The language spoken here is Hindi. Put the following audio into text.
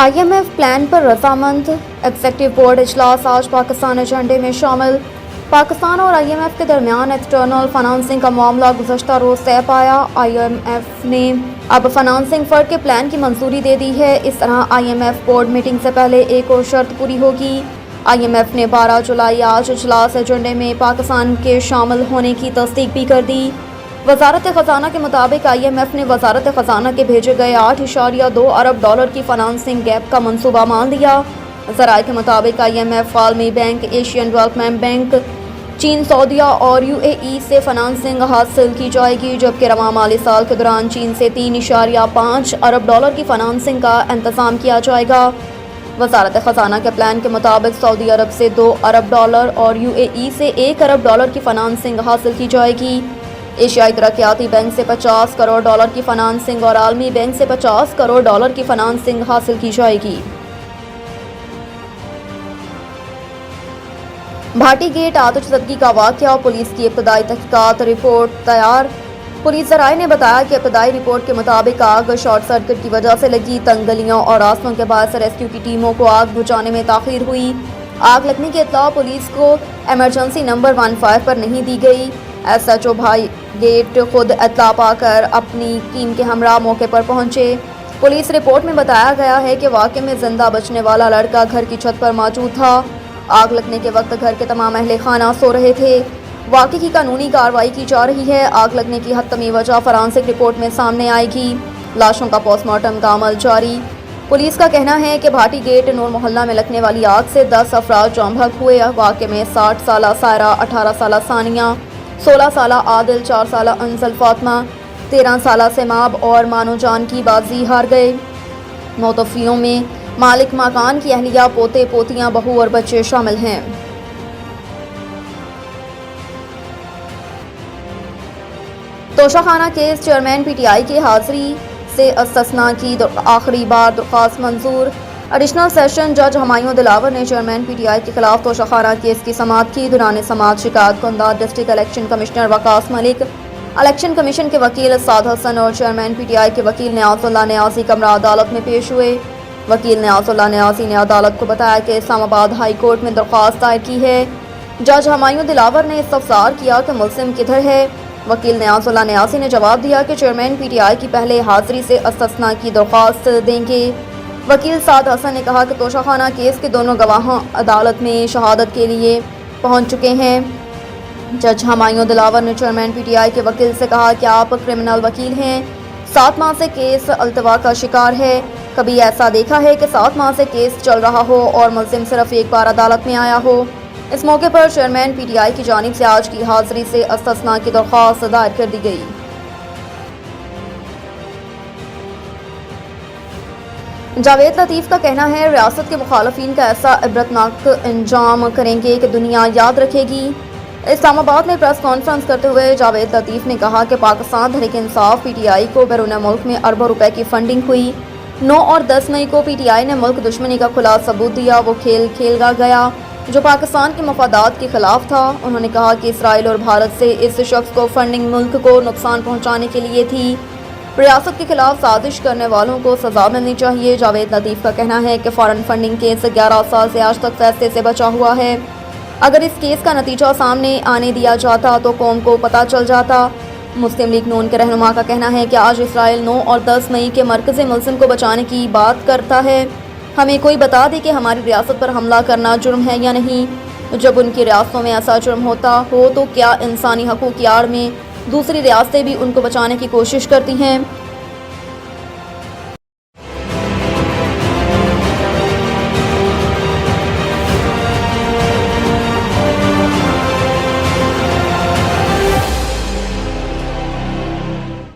IMF प्लान पर रजामंद। एग्जेक्टिव बोर्ड इजलास आज पाकिस्तान एजेंडे में शामिल। पाकिस्तान और IMF के दरमियान एक्सटर्नल फाइनेंसिंग का मामला गुज़श्ता रोज़ तय पाया। IMF ने अब फाइनेंसिंग फंड के प्लान की मंजूरी दे दी है। इस तरह IMF बोर्ड मीटिंग से पहले एक और शर्त पूरी होगी। IMF ने 12 जुलाई आज इजलास एजेंडे में पाकिस्तान के शामिल होने की तस्दीक भी कर दी। वजारत ख़जाना के मुताबिक IMF ने वजारत ख़जाना के भेजे गए 8.2 अरब डॉलर की फाइनेंसिंग गैप का मंसूबा मान लिया। ज़राए के मुताबिक IMF आलमी बैंक, एशियन डेवलपमेंट बैंक, चीन, सऊदीया और UAE से फाइनेंसिंग हासिल की जाएगी, जबकि रवां माली साल के दौरान चीन से 3.5 अरब डॉलर की फाइनेंसिंग का इंतज़ाम किया जाएगा। वजारत ख़जाना के प्लान के मुताबिक सऊदी अरब से 2 अरब डॉलर और UAE से 1 अरब डॉलर की फाइनेंसिंग हासिल की जाएगी। एशियाई तरक्याती बैंक से 50 करोड़ डॉलर की फाइनेंसिंग और आलमी बैंक से 50 करोड़ डॉलर की फाइनेंसिंग हासिल की जाएगी। भाटी गेट आतिशज़दगी का वाक़या, पुलिस की इब्तदाई तहक़ीक़ात रिपोर्ट तैयार। पुलिस ज़राए ने बताया कि इब्तदाई रिपोर्ट के मुताबिक आग शॉर्ट सर्किट की वजह से लगी। तंग गलियों और रास्तों के बायस रेस्क्यू की टीमों को आग बुझाने में ताख़ीर हुई। आग लगने की इत्तला पुलिस को एमरजेंसी नंबर 15 पर नहीं दी गई। SHO भाई गेट खुद इत्तला पाकर अपनी टीम के हमरा मौके पर पहुंचे। पुलिस रिपोर्ट में बताया गया है कि वाक़े में जिंदा बचने वाला लड़का घर की छत पर मौजूद था। आग लगने के वक्त घर के तमाम अहले खाना सो रहे थे। वाक़े की कानूनी कार्रवाई की जा रही है। आग लगने की हतमी वजह फॉरेंसिक रिपोर्ट में सामने आएगी। लाशों का पोस्टमार्टम का अमल जारी। पुलिस का कहना है कि भाटी गेट नूर मोहल्ला में लगने वाली आग से 10 अफराद जाम हुए। वाक़े में 60 साला सायरा, 18 साला सानिया, 16 साला आदिल, 4 साला अंजल फातमा, 13 साला सेमाब और मानो जान की बाजी हार गए। मोतफियों में मालिक मकान की अहलिया, पोते पोतियां, बहू और बच्चे शामिल हैं। तोशाखाना केस, चेयरमैन PTI की हाजिरी से इस्तिस्ना की आखिरी बार दरख्वास्त मंजूर। एडिशनल सेशन जज हुमायूं दिलावर ने चेयरमैन PTI के खिलाफ तोशाखाना केस की समाअत की। दौरान समाअत शिकायत कुंदा district election commissioner Waqas Malik, election commission के वकील साद हसन और चेयरमैन PTI के वकील नियाज़ुल्लाह नियाज़ी कमरा अदालत में पेश हुए। वकील नियाज़ुल्लाह नियाज़ी ने अदालत को बताया कि इस्लामाबाद हाई कोर्ट में दरख्वास्त दायर की है। जज हुमायूं दिलावर ने इस्तफसार किया कि मुल्ज़िम किधर है। वकील नियाज़ुल्लाह नियाज़ी ने जवाब दिया कि चेयरमैन PTI की पहले हाजिरी से इस्तिस्ना की दरख्वास्त देंगे। वकील साद हसन ने कहा कि तोशाखाना केस के दोनों गवाह अदालत में शहादत के लिए पहुंच चुके हैं। जज हुमायूं दिलावर ने चेयरमैन PTI के वकील से कहा कि आप क्रिमिनल वकील हैं, 7 माह से केस अल्तवा का शिकार है। कभी ऐसा देखा है कि 7 माह से केस चल रहा हो और मुल्ज़िम सिर्फ एक बार अदालत में आया हो। इस मौके पर चेयरमैन PTI की जानिब से आज की हाजिरी से इस्तिस्ना की दरख्वास्त दायर कर दी गई। जावेद लतीफ़ का कहना है, रियासत के मुखालफिन का ऐसा इबरतनाक इंजाम करेंगे कि दुनिया याद रखेगी। इस्लामाबाद में प्रेस कॉन्फ्रेंस करते हुए जावेद लतीफ़ ने कहा कि पाकिस्तान तहरीक इंसाफ PTI को बैरून मुल्क में अरबों रुपए की फंडिंग हुई। 9 और 10 मई को PTI ने मुल्क दुश्मनी का खुला सबूत दिया। वो खेल खेला गया जो पाकिस्तान के मफादात के खिलाफ था। उन्होंने कहा कि इसराइल और भारत से इस शख्स को फंडिंग मुल्क को नुकसान पहुँचाने के लिए थी। रियासत के खिलाफ साजिश करने वालों को सजा मिलनी चाहिए। जावेद लतीफ़ का कहना है कि फॉरेन फंडिंग केस 11 साल से आज तक फैसले से बचा हुआ है। अगर इस केस का नतीजा सामने आने दिया जाता तो कौम को पता चल जाता। मुस्लिम लीग नून के रहनुमा का कहना है कि आज इसराइल 9 और 10 मई के मरकज़ी मुल्ज़िम को बचाने की बात करता है। हमें कोई बता दे कि हमारी रियासत पर हमला करना जुर्म है या नहीं। जब उनकी रियासतों में ऐसा जुर्म होता हो तो क्या इंसानी हकूक़ की आड़ में दूसरी रियासतें भी उनको बचाने की कोशिश करती हैं?